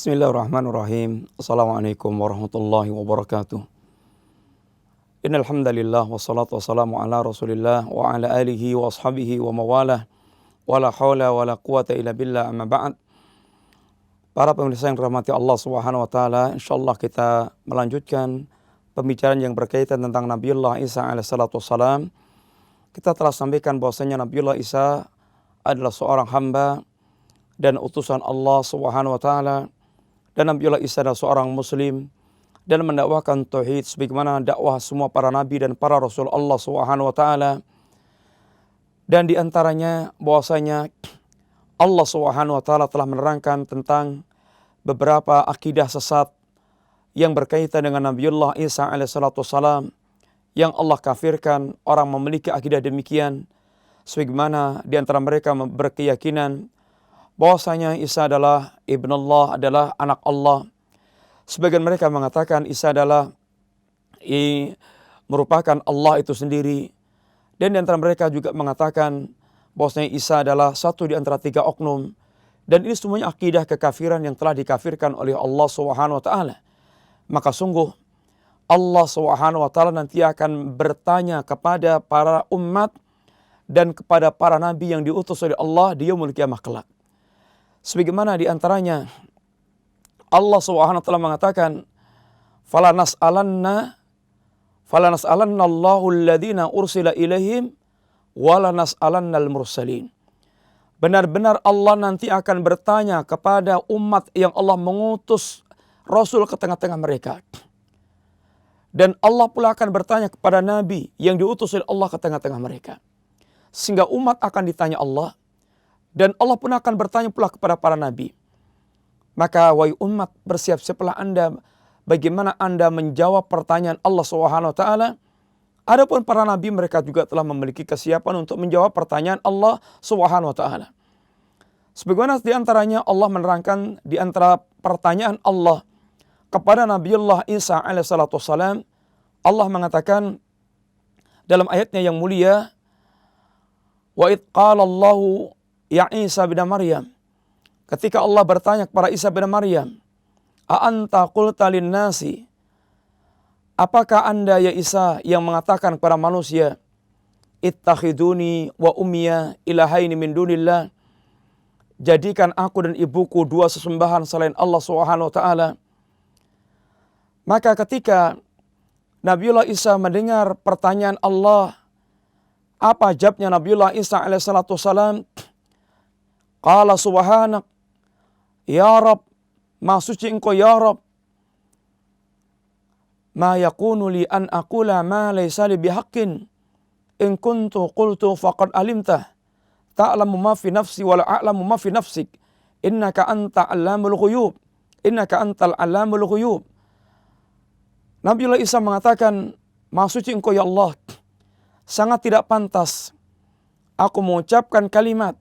Bismillahirrahmanirrahim. Assalamualaikum warahmatullahi wabarakatuh. Innal hamdalillah wassalatu wassalamu ala Rasulillah wa ala alihi wa ashabihi wa mawalah. Wala haula wala quwata illa billah, amma ba'd. Para pemirsa yang dirahmati Allah Subhanahu wa taala, insyaallah kita melanjutkan pembicaraan yang berkaitan tentang Nabiullah Isa alaihi salatu wassalam. Kita telah sampaikan bahwasanya Nabiullah Isa adalah seorang hamba dan utusan Allah Subhanahu wa taala, dan Nabiullah Isa adalah seorang muslim dan mendakwakan tauhid sebagaimana dakwah semua para nabi dan para rasul Allah Subhanahu wa taala. Dan di antaranya bahwasanya Allah Subhanahu wa taala telah menerangkan tentang beberapa akidah sesat yang berkaitan dengan Nabiullah Isa alaihi salatu wassalam, yang Allah kafirkan orang memiliki akidah demikian, sebagaimana di antara mereka berkeyakinan bahwasanya Isa adalah ibn Allah, adalah anak Allah. Sebagian mereka mengatakan Isa adalah merupakan Allah itu sendiri. Dan di antara mereka juga mengatakan bahwasanya Isa adalah satu di antara tiga oknum. Dan ini semuanya akidah kekafiran yang telah dikafirkan oleh Allah Subhanahu wa taala. Maka sungguh Allah Subhanahu wa taala nanti akan bertanya kepada para umat dan kepada para nabi yang diutus oleh Allah di yaumul qiyamah kelak. Sebagaimana di antaranya Allah Subhanahu wa taala mengatakan, "Fala nas'alanna Allahu alladhina ursila ilaihim wala nas'alannal mursalin." Benar-benar Allah nanti akan bertanya kepada umat yang Allah mengutus Rasul ke tengah-tengah mereka. Dan Allah pula akan bertanya kepada Nabi yang diutus oleh Allah ke tengah-tengah mereka. Sehingga umat akan ditanya Allah. Dan Allah pun akan bertanya pula kepada para Nabi. Maka wahai umat, bersiap-siaplah Anda bagaimana Anda menjawab pertanyaan Allah Subhanahu wa taala. Adapun para nabi, mereka juga telah memiliki kesiapan untuk menjawab pertanyaan Allah Subhanahu wa taala. Sebagaimana di antaranya Allah menerangkan di antara pertanyaan Allah kepada Nabiullah Isa alaihi salatu wassalam, Allah mengatakan dalam ayatnya yang mulia, "Wa id qala Allahu ya Isa bin Maryam." Ketika Allah bertanya kepada Isa bin Maryam, "A anta qulta lin-nasi?" Apakah Anda ya Isa yang mengatakan kepada manusia, "Ittakhiduni wa ummiya ilahaini min dunillah." Jadikan aku dan ibuku dua sesembahan selain Allah Subhanahu wa taala. Maka ketika Nabiullah Isa mendengar pertanyaan Allah, apa jawabnya Nabiullah Isa alaihi salatu wassalam? Qala subhanak, ya Rabb, maha suci engkau ya Rabb. Ma yakunu li an aqula ma laysa li bihaqqin. In kuntu qultu faqad alimtah. Ta'lamu ma fi nafsi wa la a'lamu ma fi nafsik. Innaka anta 'allamul ghuyub. Innaka antal 'allamul ghuyub. Nabiullah Isa mengatakan, maha suci engkau ya Allah. Sangat tidak pantas aku mengucapkan kalimat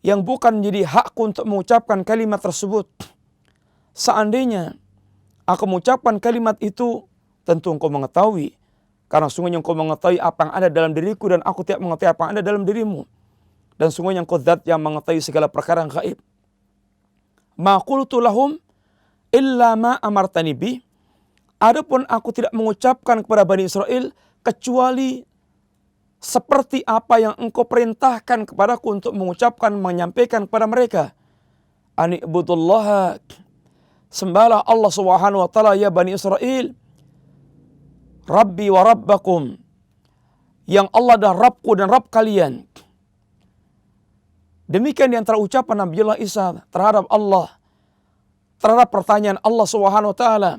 yang bukan menjadi hakku untuk mengucapkan kalimat tersebut. Seandainya aku mengucapkan kalimat itu, tentu engkau mengetahui. Karena sungguhnya engkau mengetahui apa yang ada dalam diriku dan aku tidak mengetahui apa yang ada dalam dirimu. Dan sungguhnya engkau zat yang mengetahui segala perkara yang gaib. Ma qultu lahum illa ma amartani bi. Adapun aku tidak mengucapkan kepada Bani Israel kecuali seperti apa yang engkau perintahkan kepadaku untuk mengucapkan, menyampaikan kepada mereka. Ani ibudullaha, sembahlah Allah Subhanahu wa taala ya Bani Israel. Rabbi wa rabbakum, yang Allah adalah Rabbku dan Rabb kalian. Demikian di antara ucapan Nabiullah Isa terhadap Allah, terhadap pertanyaan Allah Subhanahu wa taala.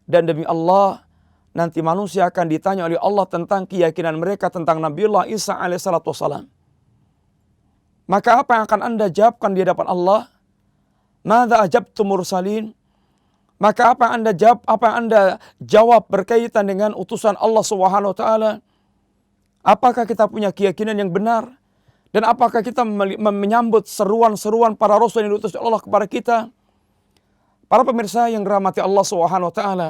Dan demi Allah, nanti manusia akan ditanya oleh Allah tentang keyakinan mereka tentang Nabiullah Isa alaihi salatu wassalam. Maka apa yang akan Anda jawabkan di hadapan Allah? Madza ajabtum mursalin? Maka apa yang Anda jawab, apa yang Anda jawab berkaitan dengan utusan Allah Subhanahu wa taala? Apakah kita punya keyakinan yang benar? Dan apakah kita menyambut seruan-seruan para rasul yang diutus Allah kepada kita? Para pemirsa yang dirahmati Allah Subhanahu wa taala,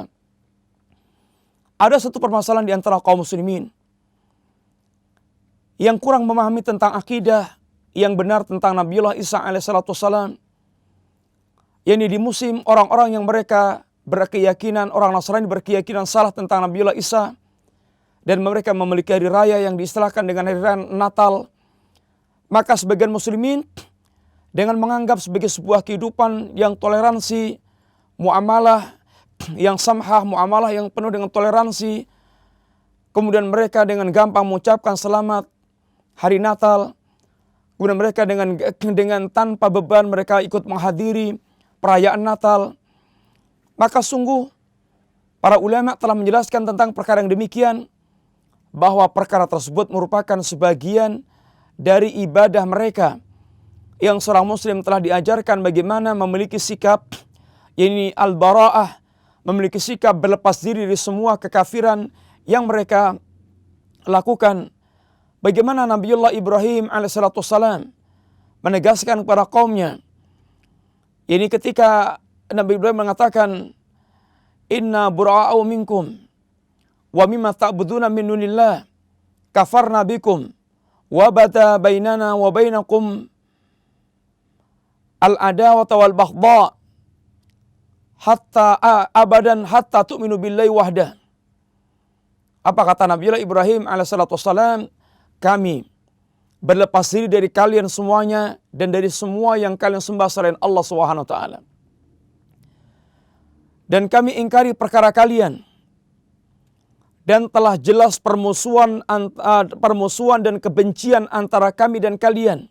ada satu permasalahan di antara kaum muslimin yang kurang memahami tentang akidah yang benar tentang Nabiullah Isa alaihi salatu wassalam, yakni di musim orang-orang yang mereka berkeyakinan, orang Nasrani berkeyakinan salah tentang Nabiullah Isa, dan mereka memiliki hari raya yang diistilahkan dengan hari raya Natal, maka sebagian muslimin dengan menganggap sebagai sebuah kehidupan yang toleransi, muamalah yang samhah, muamalah yang penuh dengan toleransi, kemudian mereka dengan gampang mengucapkan selamat hari Natal, kemudian mereka dengan tanpa beban mereka ikut menghadiri perayaan Natal. Maka sungguh para ulama telah menjelaskan tentang perkara yang demikian, bahwa perkara tersebut merupakan sebagian dari ibadah mereka yang seorang muslim telah diajarkan bagaimana memiliki sikap yakni al-bara'ah, memiliki sikap berlepas diri dari semua kekafiran yang mereka lakukan. Bagaimana Nabiullah Ibrahim alaihissalam menegaskan kepada kaumnya, ini ketika Nabi Ibrahim mengatakan, "Inna bura'a'u minkum wa mimma ta'buduna min dunillah kafarna bikum wa bada bainana wa bainakum al-adawata wal baghdha hatta abadan hatta tu'minu billahi wahdah." Apa kata Nabiullah Ibrahim alaihissalam? Kami berlepas diri dari kalian semuanya dan dari semua yang kalian sembah selain Allah Subhanahu wa taala. Dan kami ingkari perkara kalian, dan telah jelas permusuhan dan kebencian antara kami dan kalian.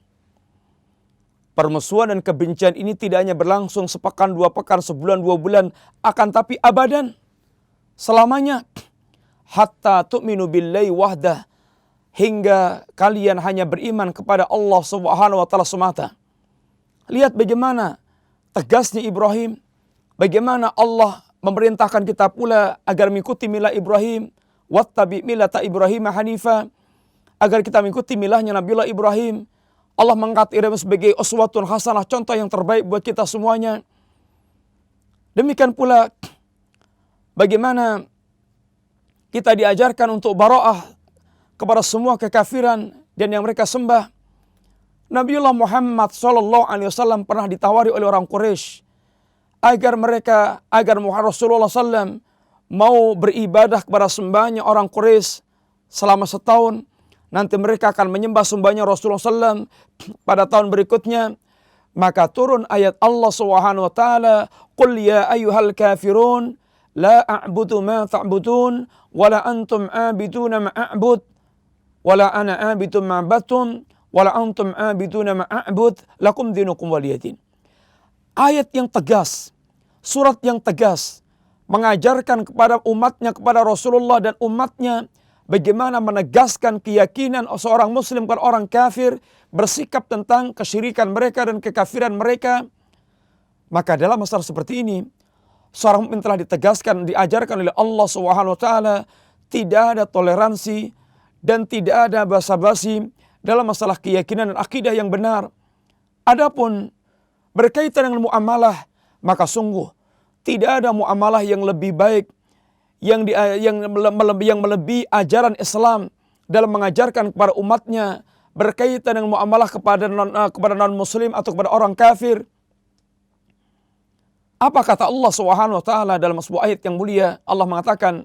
Permusuhan dan kebencian ini tidak hanya berlangsung sepekan, 2 pekan, sebulan, 2 bulan, akan tapi abadan, selamanya. Hatta tu'minu billahi wahdah, hingga kalian hanya beriman kepada Allah Subhanahu wa taala semata. Lihat bagaimana tegasnya Ibrahim, bagaimana Allah memerintahkan kita pula agar mengikuti milah Ibrahim, wattabi millata Ibrahim hanifa, agar kita mengikuti milahnya Nabiullah Ibrahim. Allah mengangkat Ibrahim sebagai uswatun hasanah, contoh yang terbaik buat kita semuanya. Demikian pula bagaimana kita diajarkan untuk bara'ah kepada semua kekafiran dan yang mereka sembah. Nabiullah Muhammad SAW pernah ditawari oleh orang Quraisy agar Rasulullah SAW mau beribadah kepada sembahnya orang Quraisy selama setahun. Nanti mereka akan menyembah sembahnya Rasulullah SAW pada tahun berikutnya. Maka turun ayat Allah Subhanahu wa taala, "Qul ya ayyuhal kafirun la a'budu ma ta'budun wala antum 'abiduna ma a'bud wala ana 'abidun ma 'abadtum wala antum 'abiduna ma a'bud lakum dinukum waliyadin." Ayat yang tegas, surat yang tegas mengajarkan kepada umatnya, kepada Rasulullah dan umatnya, bagaimana menegaskan keyakinan seorang muslim kepada orang kafir, bersikap tentang kesyirikan mereka dan kekafiran mereka. Maka dalam masalah seperti ini, seorang mukmin telah ditegaskan, diajarkan oleh Allah Subhanahu wa taala, tidak ada toleransi dan tidak ada basa-basi dalam masalah keyakinan dan akidah yang benar. Adapun berkaitan dengan muamalah, maka sungguh tidak ada muamalah yang lebih baik, yang melebihi ajaran Islam dalam mengajarkan kepada umatnya berkaitan dengan muamalah kepada non-muslim atau kepada orang kafir. Apa kata Allah Subhanahu wa taala dalam sebuah ayat yang mulia? Allah mengatakan,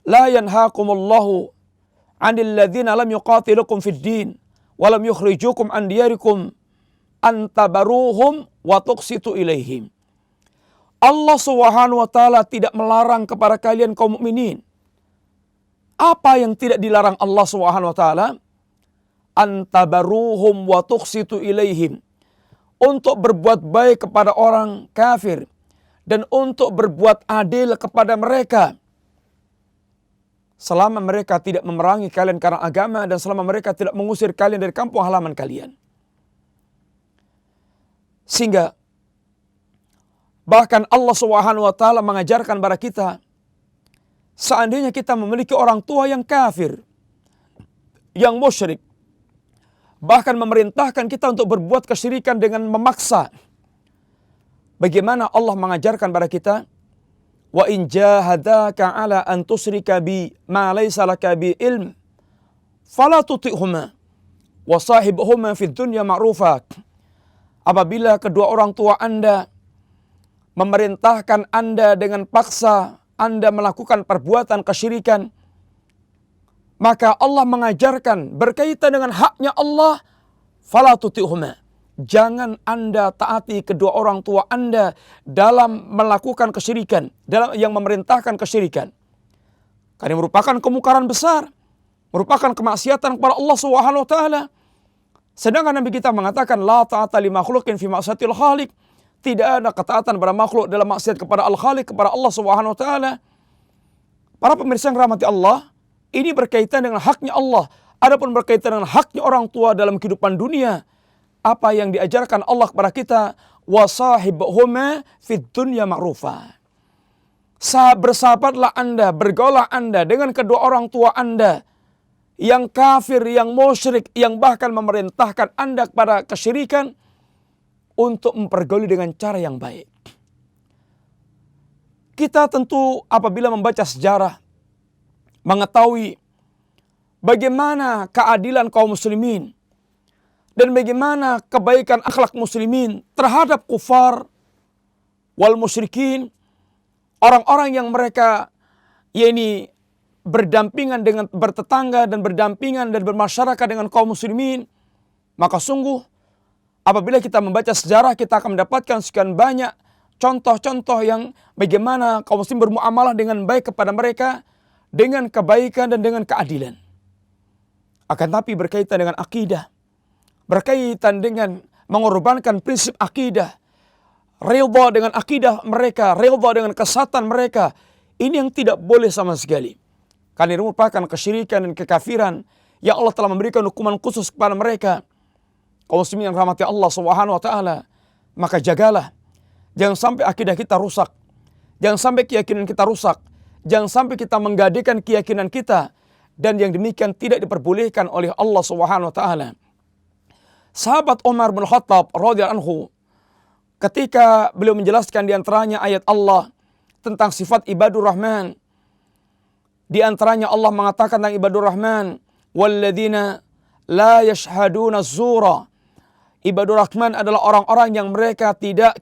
"La yanhaakumullahu 'anil ladzina lam yuqatilukum fid din wa lam yukhrijukum an diyarikum an tabaruhum wa tuqsitu ilaihim." Allah Subhanahu wa taala tidak melarang kepada kalian kaum mukminin. Apa yang tidak dilarang Allah Subhanahu wa taala? An tabaruhum wa tuqsitu ilaihim. Untuk berbuat baik kepada orang kafir dan untuk berbuat adil kepada mereka, selama mereka tidak memerangi kalian karena agama dan selama mereka tidak mengusir kalian dari kampung halaman kalian. Sehingga bahkan Allah Subhanahu wa taala mengajarkan kepada kita, seandainya kita memiliki orang tua yang kafir, yang musyrik, bahkan memerintahkan kita untuk berbuat kesyirikan dengan memaksa, bagaimana Allah mengajarkan kepada kita, "Wa in jahadaka 'ala an tusyrika bi ma laysa laka bi ilm fala tuti'huma wa sahibhuma fid dunya ma'rufa." Apabila kedua orang tua Anda memerintahkan Anda dengan paksa Anda melakukan perbuatan kesyirikan, maka Allah mengajarkan berkaitan dengan haknya Allah, fala tuti'huma. Jangan Anda taati kedua orang tua Anda dalam melakukan kesyirikan, dalam yang memerintahkan kesyirikan. Karena merupakan kemungkaran besar, merupakan kemaksiatan kepada Allah Subhanahu wa taala. Sedangkan Nabi kita mengatakan la ta'ata li makhluqin fi ma'siyatil khaliq. Tidak ada ketaatan pada makhluk dalam maksiat kepada Al-Khaliq, kepada Allah Subhanahu wa taala. Para pemirsa yang rahmati Allah, ini berkaitan dengan haknya Allah. Adapun berkaitan dengan haknya orang tua dalam kehidupan dunia, apa yang diajarkan Allah kepada kita, wasahibhuma fid dunya ma'rufa. Bersahabatlah Anda, bergaulah Anda dengan kedua orang tua Anda yang kafir, yang musyrik, yang bahkan memerintahkan Anda kepada kesyirikan, untuk mempergauli dengan cara yang baik. Kita tentu apabila membaca sejarah, mengetahui bagaimana keadilan kaum muslimin dan bagaimana kebaikan akhlak muslimin terhadap kufar wal musyrikin, orang-orang yang mereka berdampingan dengan bertetangga dan berdampingan dan bermasyarakat dengan kaum muslimin, maka sungguh apabila kita membaca sejarah, kita akan mendapatkan sekian banyak contoh-contoh yang bagaimana kaum muslim bermuamalah dengan baik kepada mereka, dengan kebaikan dan dengan keadilan. Akan tapi berkaitan dengan akidah, berkaitan dengan mengorbankan prinsip akidah, ridha dengan akidah mereka, ridha dengan kesatuan mereka, ini yang tidak boleh sama sekali. Karena ini merupakan kesyirikan dan kekafiran yang Allah telah memberikan hukuman khusus kepada mereka. Kaum muslimin yang rahmati Allah Subhanahu wa taala, maka jagalah jangan sampai akidah kita rusak, jangan sampai keyakinan kita rusak, jangan sampai kita menggadaikan keyakinan kita, dan yang demikian tidak diperbolehkan oleh Allah Subhanahu wa taala. Sahabat Umar bin Khattab radhiyallahu anhu, ketika beliau menjelaskan di antaranya ayat Allah tentang sifat ibadur rahman, di antaranya Allah mengatakan tentang ibadur rahman, walladzina la yashhaduna zura. Ibadur Rahman adalah orang-orang yang mereka tidak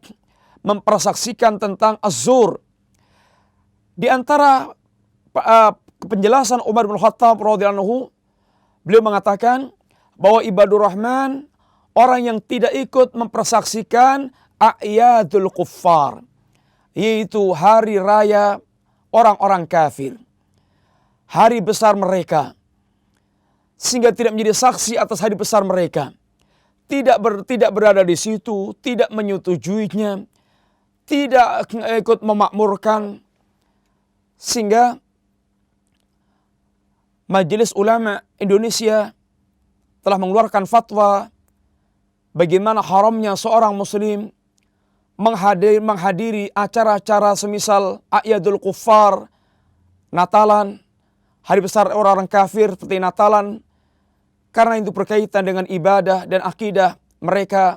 mempersaksikan tentang az-zur. Di antara penjelasan Umar bin Khattab radhiyallahu anhu, beliau mengatakan bahwa ibadur Rahman orang yang tidak ikut mempersaksikan a'yadul kuffar, yaitu hari raya orang-orang kafir, hari besar mereka, sehingga tidak menjadi saksi atas hari besar mereka. Tidak berada di situ, tidak menyetujuinya, tidak ikut memakmurkan, sehingga Majelis Ulama Indonesia telah mengeluarkan fatwa bagaimana haramnya seorang muslim menghadiri acara-acara semisal A'yadul Kuffar, Natalan, hari besar orang-orang kafir seperti Natalan, karena itu berkaitan dengan ibadah dan akidah mereka,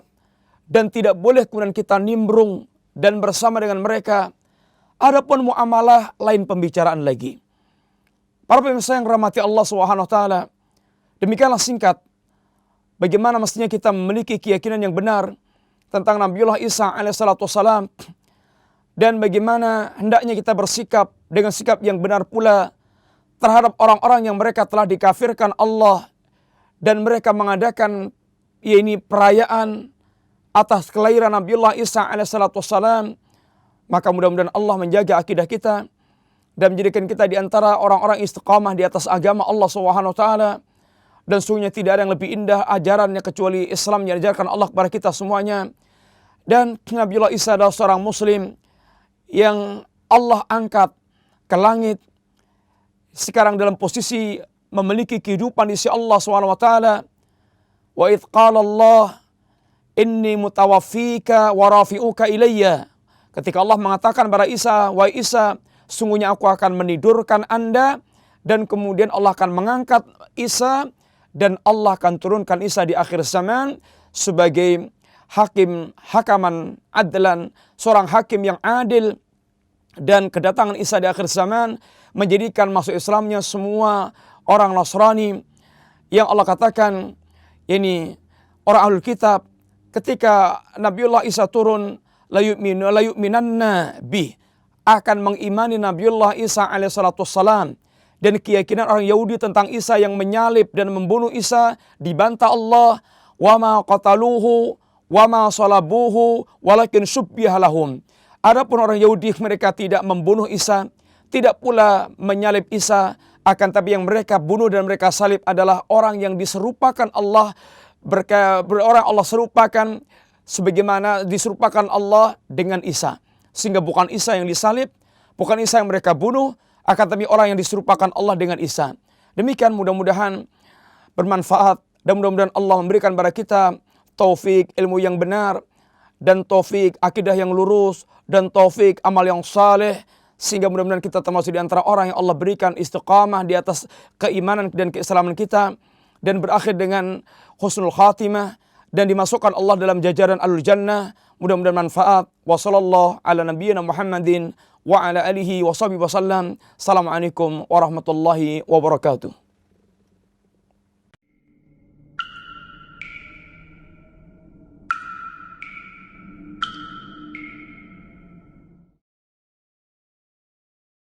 dan tidak boleh kemudian kita nimbrung dan bersama dengan mereka. Adapun muamalah lain pembicaraan lagi. Para pemirsa yang rahmati Allah Subhanahu wa taala, demikianlah singkat bagaimana mestinya kita memiliki keyakinan yang benar tentang Nabiullah Isa alaihissalatu wassalam, dan bagaimana hendaknya kita bersikap dengan sikap yang benar pula terhadap orang-orang yang mereka telah dikafirkan Allah dan mereka mengadakan perayaan atas kelahiran Nabiullah Isa alaihissalatu wassalam. Maka mudah-mudahan Allah menjaga akidah kita dan menjadikan kita di antara orang-orang istiqamah di atas agama Allah Subhanahu wa taala. Dan sungguhnya tidak ada yang lebih indah ajarannya kecuali Islam yang diajarkan Allah kepada kita semuanya. Dan Nabiullah Isa adalah seorang muslim yang Allah angkat ke langit sekarang dalam posisi memiliki kehidupan di sisi Allah Subhanahu wa taala. Wa idz qala Allah inni mutawaffika wa rafi'uka ilayya. Ketika Allah mengatakan kepada Isa, wahai Isa, sungguhnya aku akan menidurkan Anda dan kemudian Allah akan mengangkat Isa dan Allah akan turunkan Isa di akhir zaman sebagai hakaman adlan, seorang hakim yang adil. Dan kedatangan Isa di akhir zaman menjadikan masuk Islamnya semua orang Nasrani yang Allah katakan ini orang Ahlul Kitab. Ketika Nabiullah Isa turun, la yu'minanna bih, akan mengimani Nabiullah Isa alaihissalatu wassalam. Dan keyakinan orang Yahudi tentang Isa yang menyalib dan membunuh Isa dibantah Allah, wa ma qataluhu wa ma salabuhu walakin syubbiha lahum. Adapun orang Yahudi, mereka tidak membunuh Isa, tidak pula menyalib Isa, akan tapi yang mereka bunuh dan mereka salib adalah orang yang diserupakan Allah, orang Allah serupakan sebagaimana diserupakan Allah dengan Isa. Sehingga bukan Isa yang disalib, bukan Isa yang mereka bunuh, akan tapi orang yang diserupakan Allah dengan Isa. Demikian mudah-mudahan bermanfaat dan mudah-mudahan Allah memberikan kepada kita taufik ilmu yang benar dan taufik akidah yang lurus dan taufik amal yang saleh, sehingga mudah-mudahan kita termasuk di antara orang yang Allah berikan istiqamah di atas keimanan dan keislaman kita dan berakhir dengan husnul khatimah dan dimasukkan Allah dalam jajaran alul jannah. Mudah-mudahan manfaat. Wassallallahu ala nabiyyina Muhammadin wa ala alihi wa sahbihi wasallam. Assalamualaikum warahmatullahi wabarakatuh.